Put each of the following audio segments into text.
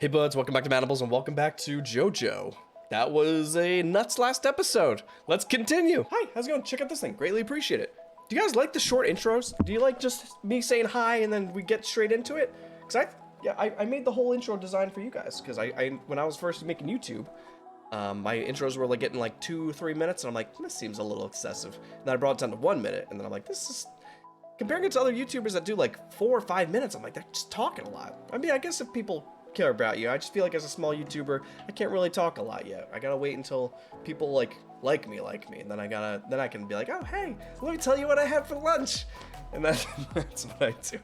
Hey buds, welcome back to Manables and welcome back to JoJo. That was a nuts last episode. Let's continue. Hi, how's it going? Check out this thing. Greatly appreciate it. Do you guys like the short intros? Do you like just me saying hi and then we get straight into it? Because I made the whole intro design for you guys. Because when I was first making YouTube, my intros were like getting like 2-3 minutes and I'm like, this seems a little excessive. And then I brought it down to 1 minute and then I'm like, this is... Comparing it to other YouTubers that do like 4 or 5 minutes, I'm like, they're just talking a lot. I mean, I guess if people care about you, I just feel like as a small YouTuber, I can't really talk a lot yet. I gotta wait until people like me, and then I can be like, oh hey, let me tell you what I had for lunch, and that's what I do.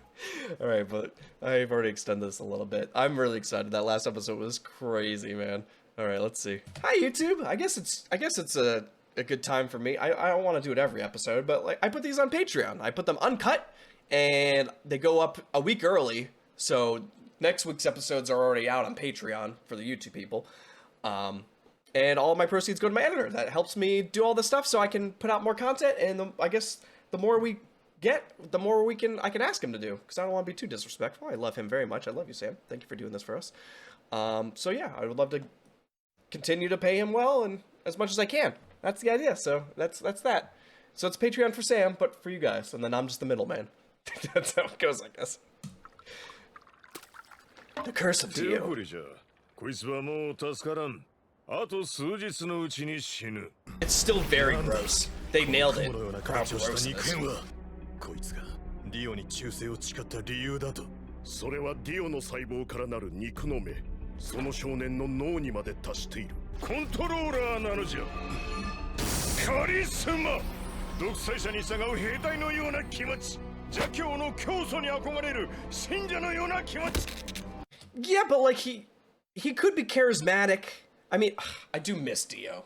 All right, but I've already extended this a little bit. I'm really excited. That last episode was crazy, man. All right, let's see. Hi YouTube. I guess it's a good time for me. I don't want to do it every episode, but like I put these on Patreon. I put them uncut, and they go up a week early, so next week's episodes are already out on Patreon for the YouTube people. And all my proceeds go to my editor. That helps me do all this stuff so I can put out more content. And I guess the more we get, the more I can ask him to do. Because I don't want to be too disrespectful. I love him very much. I love you, Sam. Thank you for doing this for us. So yeah, I would love to continue to pay him well and as much as I can. That's the idea. So that's that. So it's Patreon for Sam, but for you guys. And then I'm just the middleman. That's how it goes, I guess. The curse of Dio. It's still very gross. They nailed it. How gross it is. ディオに忠誠を誓った理由だと。それはディオの細胞からなる肉の目、その少年の脳にまで達しているコントローラーなのじゃ。カリスマ、独裁者に従う兵隊のような気持ち、邪教の教祖に憧れる信者のような気持ち。Yeah, but like he could be charismatic. I mean, I do miss Dio.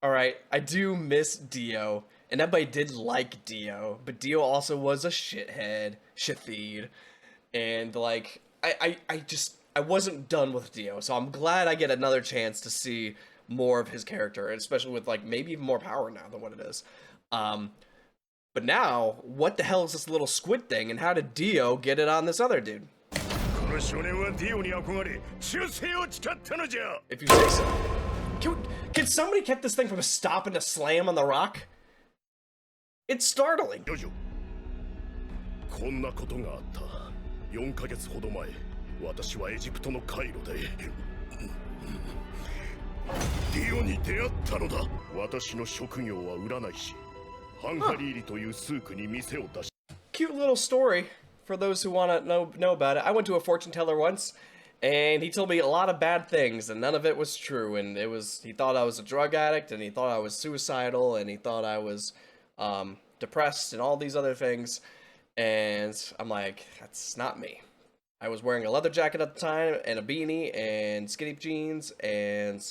All right, I do miss Dio, and everybody did like Dio, but Dio also was a shithead, and like I wasn't done with Dio, so I'm glad I get another chance to see more of his character, especially with like maybe even more power now than what it is. But now, what the hell is this little squid thing, and how did Dio get it on this other dude? If you say so. Can somebody get this thing from a stop and a slam on the rock? It's startling. Jojo. こんなことがあった。4ヶ月ほど前、私はエジプトのカイロでディオに出会ったのだ。私の職業は占い師。ハンハリーリというスークに店を出し。Cute little story. For those who want to know about it, I went to a fortune teller once, and he told me a lot of bad things, and none of it was true. And he thought I was a drug addict, and he thought I was suicidal, and he thought I was depressed, and all these other things. And I'm like, that's not me. I was wearing a leather jacket at the time, and a beanie, and skinny jeans, and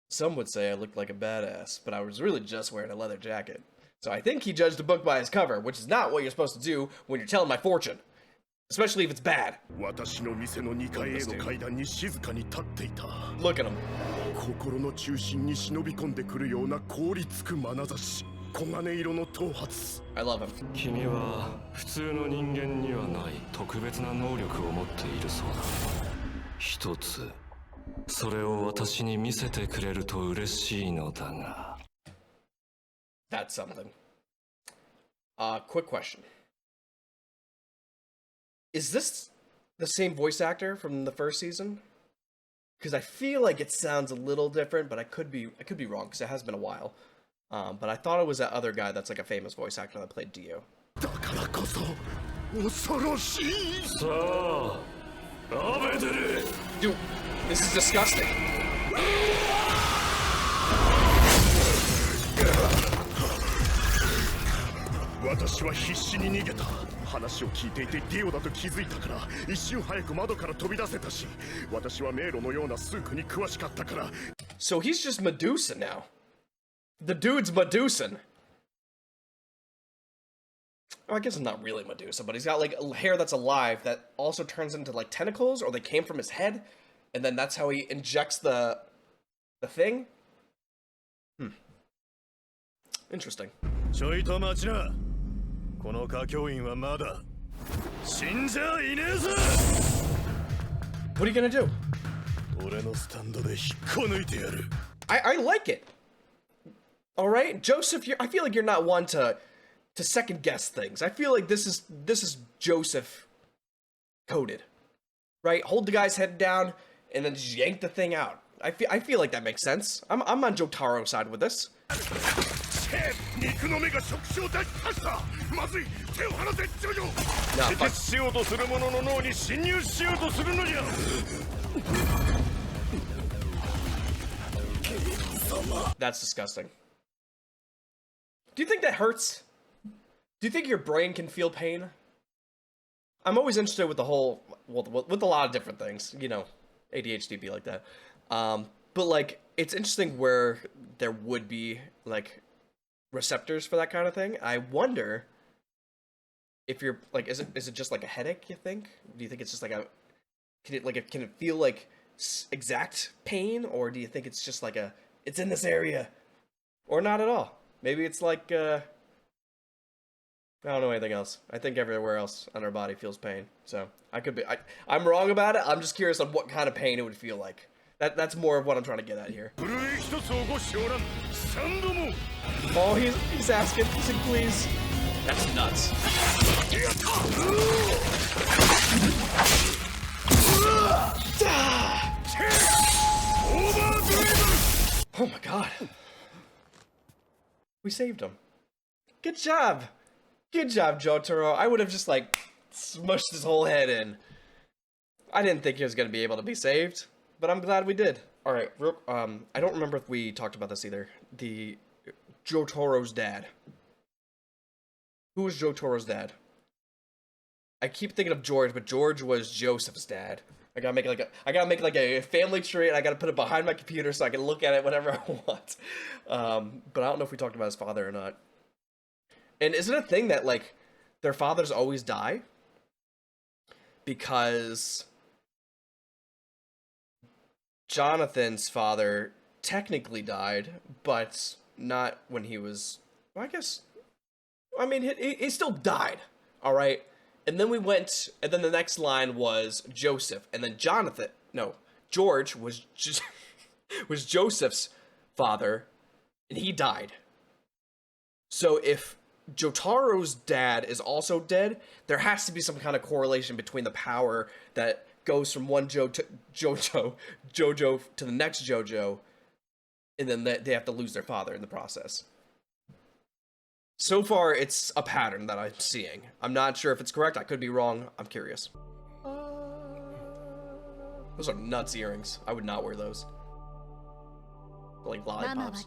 some would say I looked like a badass, but I was really just wearing a leather jacket. So I think he judged a book by its cover, which is not what you're supposed to do when you're telling my fortune. Especially if it's bad. Look at him. I love him. 君は普通の人間にはない特別な能力を持っているそうだ。一つ、それを私に見せてくれると嬉しいのだが。That's something. Quick question. Is this the same voice actor from the first season? Because I feel like it sounds a little different, but I could be wrong because it has been a while. But I thought it was that other guy that's like a famous voice actor that played Dio. Dude, this is disgusting. I So he's just Medusa now. The dude's Medusan. Oh, I guess it's not really Medusa, but he's got like hair that's alive that also turns into like tentacles, or they came from his head, and then that's how he injects the thing. Interesting. ちょいと待ちな。この歌教員はまだ死んじゃいねえぞ。What are you gonna do? 俺のスタンドで引っこ抜いてやる。I like it. All right, Joseph. I feel like you're not one to second guess things. I feel like this is Joseph coded, right? Hold the guy's head down and then just yank the thing out. I feel like that makes sense. I'm on Jotaro's side with this. 肉の目が触手を抱きかした。まずい、手を離せ、ジョジョ。 No, 止血しようとする者の脳に侵入しようとするのじゃ。 That's disgusting. Do you think that hurts? Do you think your brain can feel pain? I'm always interested with the whole, with a lot of different things. You know, ADHD be like that. But like, it's interesting where there would be like receptors for that kind of thing. I wonder if you're like, is it just like a headache? You think? Do you think it's just like can it feel like exact pain, or do you think it's just like it's in this area, or not at all? Maybe it's like I don't know anything else. I think everywhere else on our body feels pain. So I could be I'm wrong about it. I'm just curious on what kind of pain it would feel like. That's more of what I'm trying to get at here. Oh, he's asking. He's like, please. That's nuts. Oh my god. We saved him. Good job. Good job, Jotaro. I would have just like smushed his whole head in. I didn't think he was going to be able to be saved, but I'm glad we did. All right, I don't remember if we talked about this either. The Jotaro's dad. Who was Jotaro's dad? I keep thinking of George, but George was Joseph's dad. I gotta make like a family tree, and I gotta put it behind my computer so I can look at it whenever I want. But I don't know if we talked about his father or not. And is it a thing that like their fathers always die? Because Jonathan's father technically died, but not when he was. Well, I mean, he still died. All right. And then we went, and then the next line was Joseph, and then George was was Joseph's father, and he died. So if Jotaro's dad is also dead, there has to be some kind of correlation between the power that goes from one Jojo to the next Jojo, and then they have to lose their father in the process. So far, it's a pattern that I'm seeing. I'm not sure if it's correct. I could be wrong. I'm curious. Those are nuts earrings. I would not wear those. Like lollipops.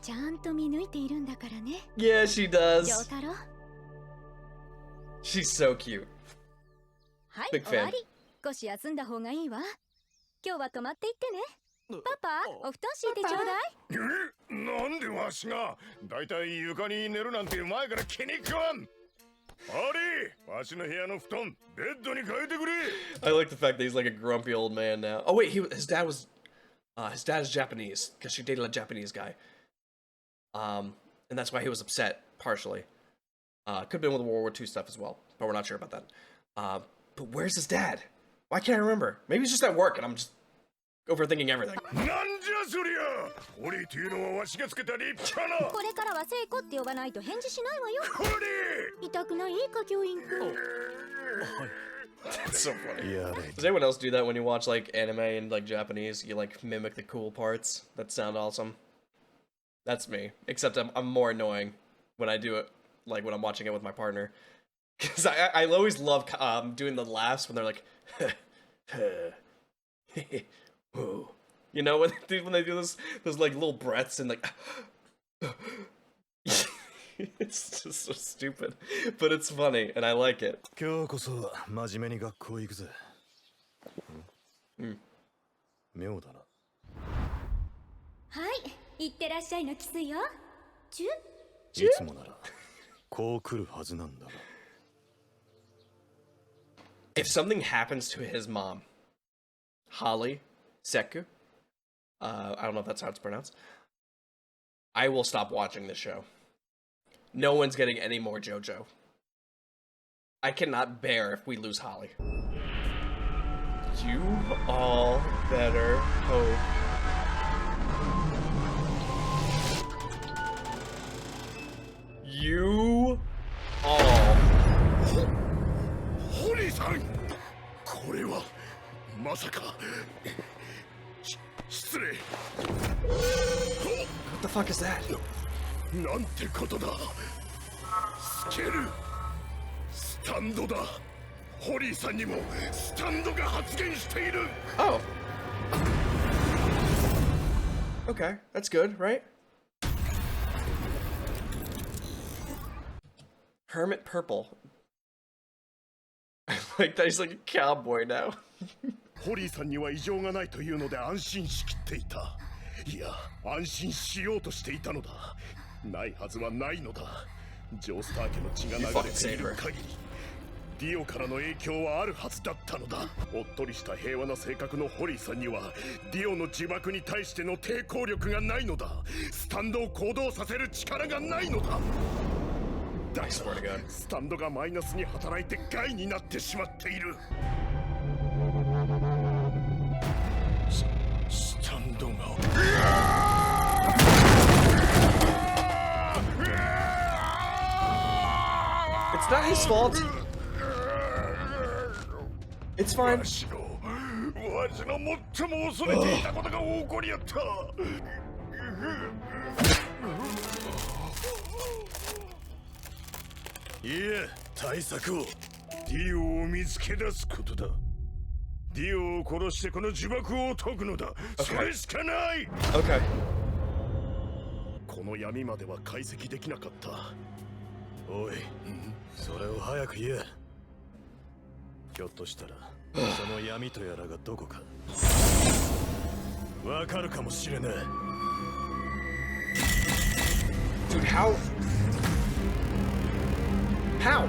Yeah, she does. She's so cute. Big fan. 少し休んだ方がいいわ。今日は泊まっていってね。パパ、お布団敷いてちょうだい。なんでわしがだいたい床に寝るなんて前から気に食わん。ハリー、わしの部屋の布団ベッドに変えてくれ。I like the fact that he's like a grumpy old man now. Oh wait, his dad is Japanese because she dated a Japanese guy. And that's why he was upset partially. Could have been with World War II stuff as well, but we're not sure about that. But where's his dad? Why can't I remember? Maybe he's just at work and I'm just overthinking everything. なんじゃそりゃ。ホリーというのはわしがつけた立派な。これからは聖子って呼ばないと返事しないわよ。ホリー。痛くないか、教員くん。That's so funny. Does anyone else do that when you watch like anime and like Japanese? You like mimic the cool parts that sound awesome? That's me. Except I'm more annoying when I do it, like when I'm watching it with my partner. Because I always love doing the laughs when they're like, you know, when they do those like little breaths and like, it's just so stupid, but it's funny and I like it. 今日こそ真面目に学校行くぜ。妙だな。はい、行ってらっしゃいのキスよ。いつもならこう来るはずなんだが。If something happens to his mom, Holly Seku, I don't know if that's how it's pronounced, I will stop watching this show. No one's getting any more JoJo. I cannot bear if we lose Holly. You all better hope. You all. ホリーさん、これはまさか。失礼。 What the fuck is that? なんてことだ。スケル、スタンドだ。ホリーさんにもスタンドが発現している。 Oh. Okay, that's good, right? Hermit Purple. I like that he's like a cowboy now. ホリーさんには異常がないというので安心しきっていた。いや、安心しようとしていたのだ。ないはずはないのだ。ジョースター家の血が流れている限り、ディオからの影響はあるはずだったのだ。おっとりした平和な性格のホリーさんにはディオの呪縛に対しての抵抗力がないのだ。スタンドを行動させる力がないのだ。だがスタンドがマイナスに働いて害になってしまっている。スタンドがIt's not his fault. It's fine. わしの最も恐れていたことが起こりやった。いや、対策をディオを見つけ出すことだ。ディオを殺してこの呪縛を解くのだ。それしかない。 Okay. この闇までは解析できなかった。おい、それを早く言え。ひょっとしたらその闇とやらがどこかわかるかもしれない。 Dude, how? How?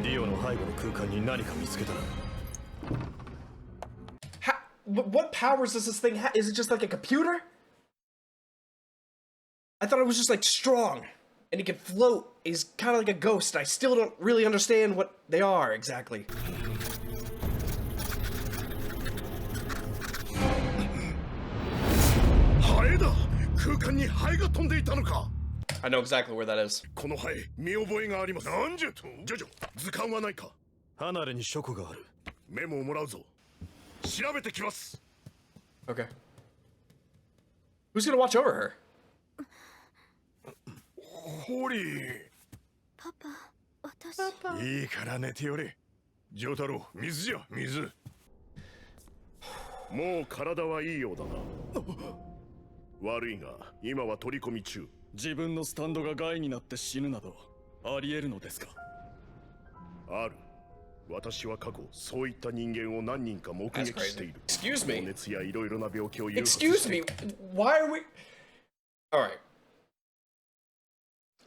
ディオの背後の空間に何か見つけたら。 How? What powers does this thing have? Is it just like a computer? I thought it was just like strong and he can float. He's kind of like a ghost. I still don't really understand what they are exactly. I know exactly where that is. このハエ、見覚えがあります。なんじゃと。ジョジョ、図鑑はないか。離れに書庫がある。メモをもらうぞ。調べてきます。 Okay. Who's gonna watch over her? ホリー。パパ、私。いいから寝てよれ。ジョータロウ、水じゃ、水。もう体はいいようだな。悪いが、今は取り込み中。自分のスタンドが害になって死ぬなどありえるのですか？ある。私は過去そういった人間を何人か目撃している。Excuse me. 熱やいろいろな病気を誘発して Excuse me. Why are we? All right.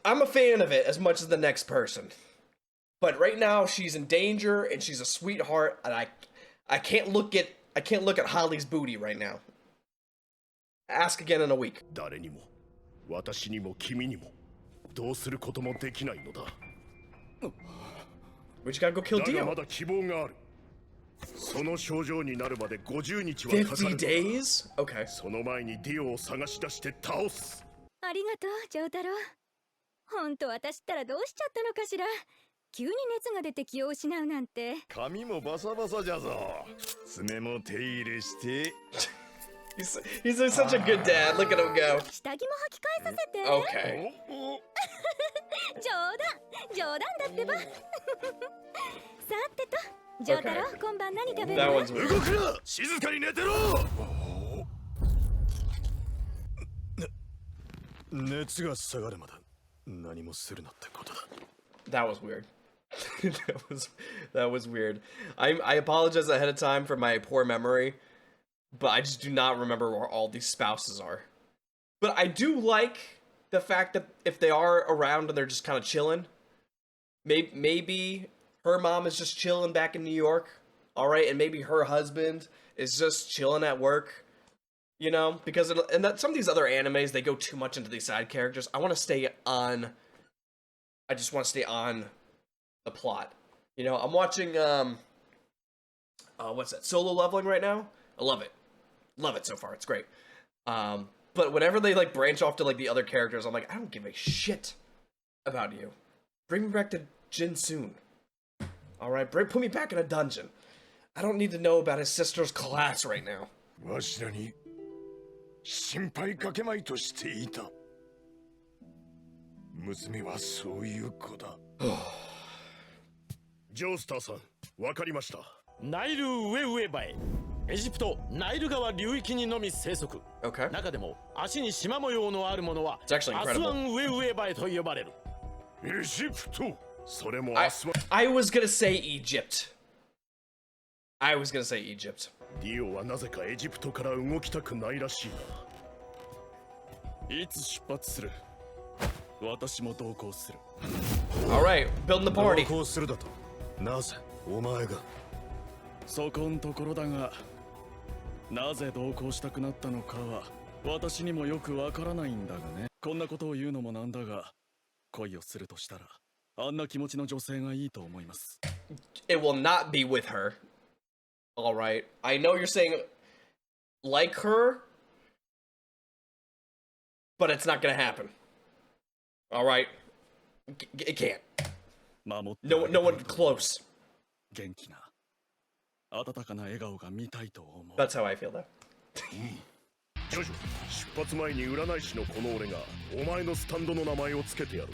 I'm a fan of it as much as the next person, but right now she's in danger and she's a sweetheart, and I can't look at Holly's booty right now. Ask again in a week. 誰にも私にも君にもどうすることもできないのだ。 We just gotta go kill だがま Dio. だ希望がある。その症状になるまで50日はかか50る。 days? Okay. その前にディオを探し出して倒す。ありがとう、ジョータロウ。ほんと私ったらどうしちゃったのかしら。急に熱が出て気を失うなんて。髪もバサバサじゃぞ。爪も手入れして。He's such a good dad. Look at him go. 下着も履き替えさせて。 Okay. 冗談だってば。さてと、ジョータロウ、今晩何食べる That の？ one's weird. 動くな。静かに寝てろ。熱が下がるまで何もするなってことだ。 That was weird. that was weird. I apologize ahead of time for my poor memory, but I just do not remember where all these spouses are. But I do like the fact that if they are around and they're just kind of chilling, maybe her mom is just chilling back in New York, all right, and maybe her husband is just chilling at work, you know, because some of these other animes, they go too much into these side characters. I just want to stay on the plot. You know, I'm watching what's that? Solo leveling right now. I love it. Love it so far. It's great. But whenever they like branch off to like the other characters, I'm like, I don't give a shit about you. Bring me back to Jin soon. All right, put me back in a dungeon. I don't need to know about his sister's class right now. わしらに心配かけまいとしていた。娘はそういう子だ。ジョースターさん、わかりました。ナイル上上バエ。エジプトナイル川流域にのみ生息。Okay. 中でも足に縞模様のあるものは It's actually アス incredible. ワン上上バエと呼ばれる。エジプト。それもアスワン。I was gonna say Egypt. I was gonna say Egypt. ディオはなぜかエジプトから動きたくないらしいな。いつ出発する？私も同行する。All right, building the party. 同行するだと。なぜお前が？そこんところだが、なぜ同行したくなったのかは私にもよくわからないんだがね。こんなことを言うのもなんだが、恋をするとしたらあんな気持ちの女性がいいと思います。It will not be with her. All right. I know you're saying like her, but it's not gonna happen. All right. It can't. 守って No one close. 元気な温かな笑顔が見たいと思う。 That's how I feel though. ジョジョ、出発前に占い師のこの俺がお前のスタンドの名前をつけてやろう。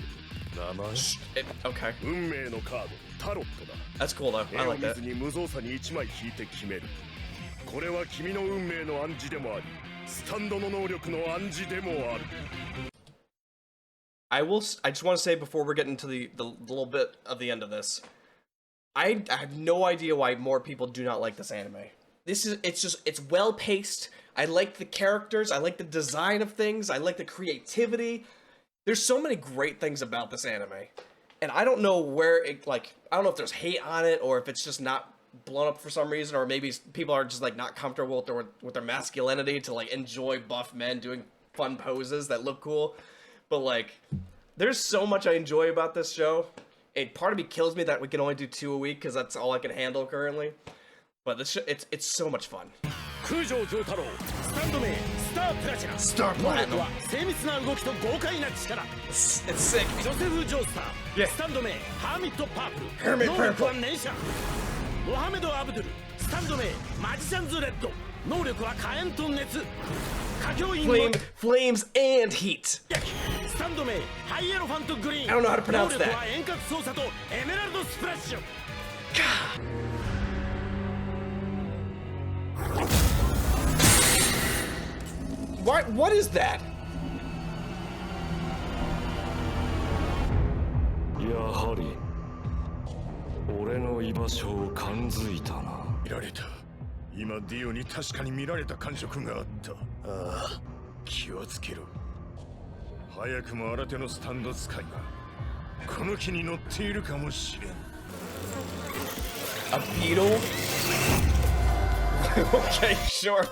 名前？ Okay. 運命のカード、タロットだ。 That's cool though. 絵 I を like 見 that. ずに無造作に1枚引いて決める。これは君の運命の暗示でもあり、スタンドの能力の暗示でもある。I just want to say before we're getting to the little bit of the end of this, I have no idea why more people do not like this anime. It's well paced. I like the characters. I like the design of things. I like the creativity. There's so many great things about this anime. And I don't know where I don't know if there's hate on it or if it's just not blown up for some reason, or maybe people are just like not comfortable with their masculinity to like enjoy buff men doing fun poses that look cool. But like, there's so much I enjoy about this show. Part of me kills me that we can only do 2 a week because that's all I can handle currently. But this it's so much fun. 空城城太郎スタンド名スタープラチナ。 Star 能 Platinum. 力は精密な動きと豪快な力。 It's sick. ジョセフ・ジョースター、 Yeah. スタンド名ハーミット・パープル。 Hermit 能力は Purple. 連射。モハメド・アブドゥルスタンド名マジシャンズ・レッド。能力は火炎と熱。歌教員の Flames and heat. スタンド名ハイエロファント・グリーン。 I don't know how to pronounce 能力は遠隔操作とエメラルド・スプラッシュ。 What is that? やはり俺の居場所を感づいたな。見られた。今ディオに確かに見られた感触があった。ああ、気をつけろ。早くも新手のスタンド使いがこの木に乗っているかもしれん。 A beetle? Okay, sure.